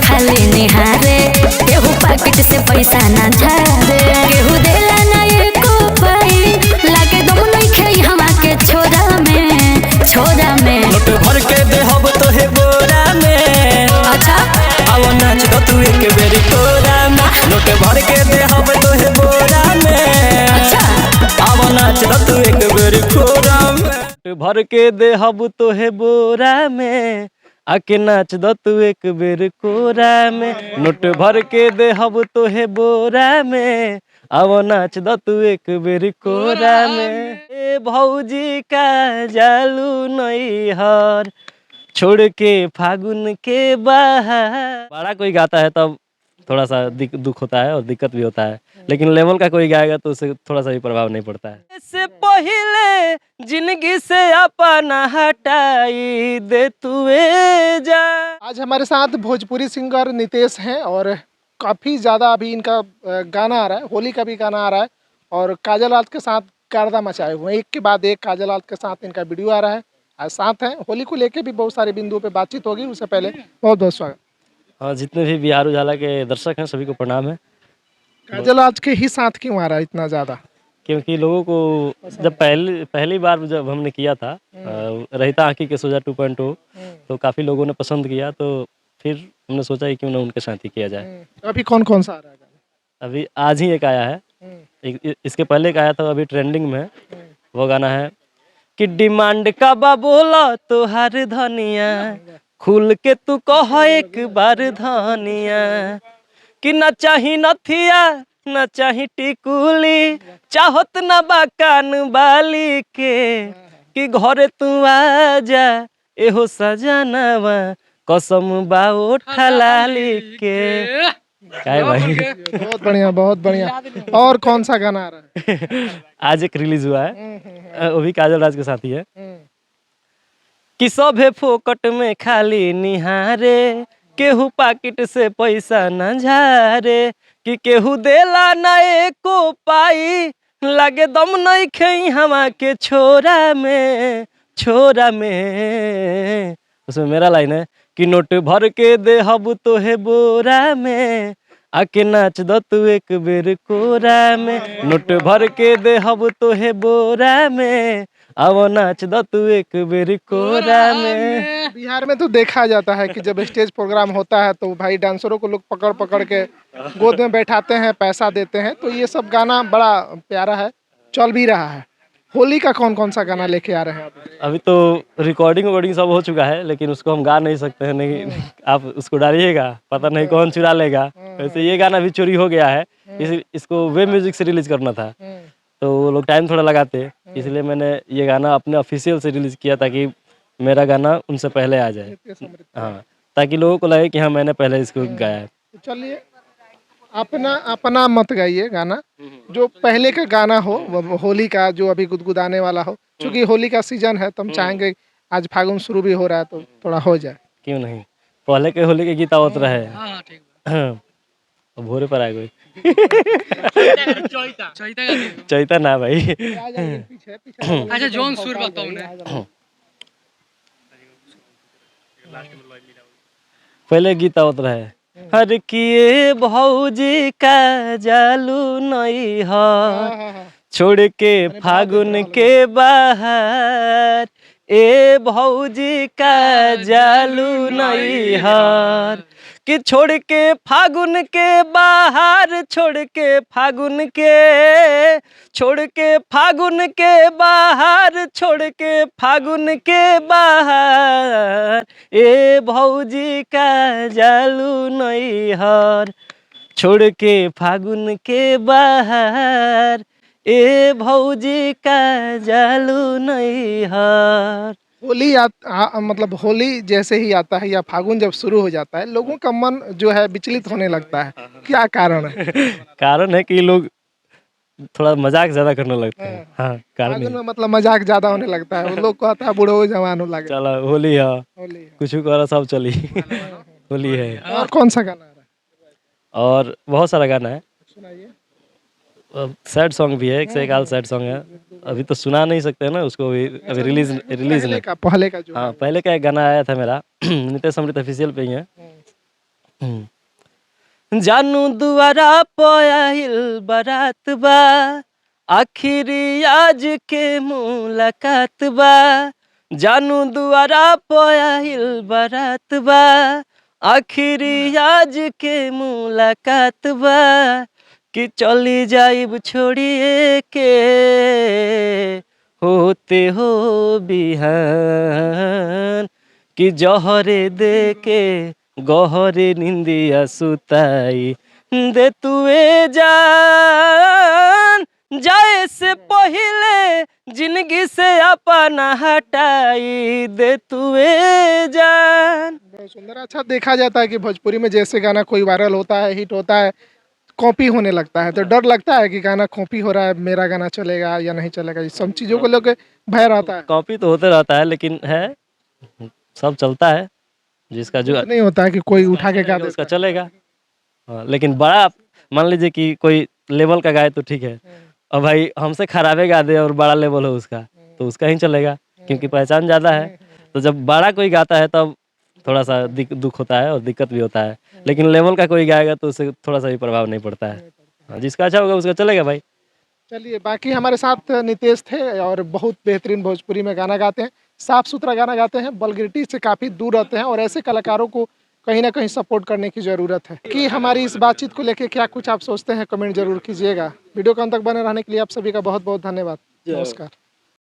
खाली निहारे, केहू पैकेट से पैसा ना झारे, केहू देला ना एको पाई, लागे दम नइखे हवा के छोरा में नोट भर के देहब तोहे बोरा में। अच्छा आओ नाच दो तू एक बेरी कोरा में। नोट भर के देहब तोहे बोरा में। अच्छा आओ नाच दो तू एक बेरी कोरा में। नोट भर के देहब तोहे बोरा में, आके नाच दो तू एक बेर कोरा में। नोट भर के देहब तोहे बोरा में, आओ नाच दो तू एक बेर कोरा में। ए भौजी का जालू नैहर, छोड़ के फागुन के बाहर। बड़ा कोई गाता है तब थोड़ा सा दुख होता है और दिक्कत भी होता है, लेकिन लेवल का कोई गाएगा तो उससे थोड़ा सा भी प्रभाव नहीं पड़ता है। इससे पहले जिंदगी से अपना हटाई दे तुए जा। आज हमारे साथ भोजपुरी सिंगर नितेश हैं और काफ़ी ज़्यादा अभी इनका गाना आ रहा है, होली का भी गाना आ रहा है और काजल रात के साथ गर्दा मचाए हुए हैं। एक के बाद एक काजल रात के साथ इनका वीडियो आ रहा है। आज साथ हैं, होली को लेके भी बहुत सारे बिंदुओं पे बातचीत होगी। उससे पहले बहुत बहुत स्वागत। हाँ, जितने भी बिहार उजाला के दर्शक हैं सभी को प्रणाम है। काजल रात के ही साथ क्यों आ रहा है इतना ज़्यादा? क्योंकि लोगों को जब पहली बार जब हमने किया था रहता आँखी के सोजा 2.0 तो काफ़ी लोगों ने पसंद किया, तो फिर हमने सोचा कि क्यों ना उनके साथ ही किया जाए। अभी कौन कौन सा आ रहा है गाना? अभी आज ही एक आया है, इसके पहले एक आया था अभी ट्रेंडिंग में, वो गाना है कि डिमांड का बा बोला तो हर धनिया, खुल के तू कह एक बार धनिया, कि न चाही नथिया न चाही टिकुली, चाहत न बा कान बाली के, कि घरे तू आ जा एहो सजनवा, कसम बा ओठा लाली के। काय भाई बहुत बढ़िया बहुत बढ़िया। और कौन सा गाना आ रहा है? आज एक रिलीज हुआ है, वो भी काजल राज के साथ ही है, कि सभे फोकट में खाली निहारे, केहू पाकिट से पैसा न झारे, कि केहू देला न एको पाई, लागे दम नहीं खई हवा के छोरा में। उसमें मेरा लाइन है कि नोट भर के देहब तोहे बोरा में, आके नाच दो तू एक बेर कोरा में। नोट भर के देहब तोहे बोरा में, आओ नाच दो तू एक बेर कोरा में। बिहार में तो देखा जाता है कि जब स्टेज प्रोग्राम होता है तो भाई डांसरों को लोग पकड़ पकड़ के गोद में बैठाते हैं, पैसा देते हैं, तो ये सब गाना बड़ा प्यारा है, चल भी रहा है। होली का कौन कौन सा गाना लेके आ रहे हैं आप? अभी तो रिकॉर्डिंग सब हो चुका है, लेकिन उसको हम गा नहीं सकते हैं, नहीं आप उसको डालिएगा पता नहीं कौन चुरा लेगा। वैसे ये गाना भी चोरी हो गया है, इसको वेब म्यूजिक से रिलीज करना था, तो वो लोग टाइम थोड़ा लगाते, इसलिए मैंने ये गाना अपने ऑफिशियल से रिलीज किया ताकि मेरा गाना उनसे पहले आ जाए। हाँ, ताकि लोगों को लगे कि हाँ मैंने पहले इसको गाया है। चलिए अपना मत गाइए गाना, जो पहले का गाना हो, होली का जो अभी गुदगुदाने वाला हो, क्योंकि होली का सीजन है तो हम चाहेंगे आज फागुन शुरू भी हो रहा है तो थोड़ा हो जाए। क्यों नहीं, पहले के होली के गीत आवत रहे। भोरे पर आ गई चैता ना भाई। अच्छा जोन सुर बताओ पहले गीत आवत रहे, हर किए भौजी का जालू नैहर, छोड़ के फागुन के बाहर, ए भौजी का जालू नैहर, कि छोड़ के फागुन के बाहर, छोड़ के फागुन के बाहर, छोड़ के फागुन के बाहर, ए भौजी का जालू नैहर, छोड़ के फागुन के बाहर, ए भौजी का जालू नैहर। होली मतलब होली जैसे ही आता है या फागुन जब शुरू हो जाता है, लोगों का मन जो है विचलित होने लगता है। क्या कारण है? कारण है कि लोग थोड़ा मजाक ज्यादा करने लगते हैं। हाँ, कारण फागुन में मतलब मजाक ज्यादा होने लगता है, वो लोग कहता है बूढ़ो जवान हो लगे, चला होली है, कुछ करा सब चली। होली है। और कौन सा गाना आ रहा है? और बहुत सारा गाना है, सुनाइए। सैड सॉन्ग भी है, एक से एक सैड सॉन्ग है, अभी तो सुना नहीं सकते ना उसको, अभी रिलीज नहीं। पहले का जो हाँ, पहले का एक गाना आया था मेरा, नितेश अमृत ऑफिशियल पे ही है, जानू दुआरा पयाहिल बारात बा, आखिरी आज के मुलाकात बा। जानू दुआरा पयाहिल बारात बा, आखिरी आज के मुलाकात बा। कि चली जाइब छोड़िए के होते हो बिहान, कि जहरे दे के गहरे निंदिया सुताई दे तुए जान। जाए से पहले जिंदगी से अपना हटाई दे तुए जान। बहुत सुंदर। अच्छा, देखा जाता है कि भोजपुरी में जैसे गाना कोई वायरल होता है, हिट होता है, कॉपी होने लगता है, तो डर लगता है कि गाना कॉपी हो रहा है, मेरा गाना चलेगा या नहीं चलेगा, इस सब चीज़ों को लेकर भय रहता है। कॉपी तो होते रहता है, लेकिन है सब चलता है, जिसका जो नहीं होता है कि कोई उठा के गा दे। उसका चलेगा। हाँ, लेकिन बड़ा मान लीजिए कि कोई लेवल का गाए तो ठीक है, और भाई हमसे खराबे गा दे और बड़ा लेवल हो उसका, तो उसका ही चलेगा, क्योंकि पहचान ज़्यादा है। तो जब बड़ा कोई गाता है तब थोड़ा सा दुख होता है और दिक्कत भी होता है, लेकिन लेवल का कोई गाएगा तो उससे थोड़ा सा भी प्रभाव नहीं पड़ता है। हाँ, जिसका अच्छा होगा उसका चलेगा भाई। चलिए, बाकी हमारे साथ नितेश थे और बहुत बेहतरीन भोजपुरी में गाना गाते हैं, साफ सुथरा गाना गाते हैं, वल्गैरिटी से काफ़ी दूर रहते हैं, और ऐसे कलाकारों को कहीं ना कहीं सपोर्ट करने की ज़रूरत है। कि हमारी इस बातचीत को लेकर क्या कुछ आप सोचते हैं, कमेंट जरूर कीजिएगा। वीडियो को अंत तक बने रहने के लिए आप सभी का बहुत बहुत धन्यवाद। नमस्कार।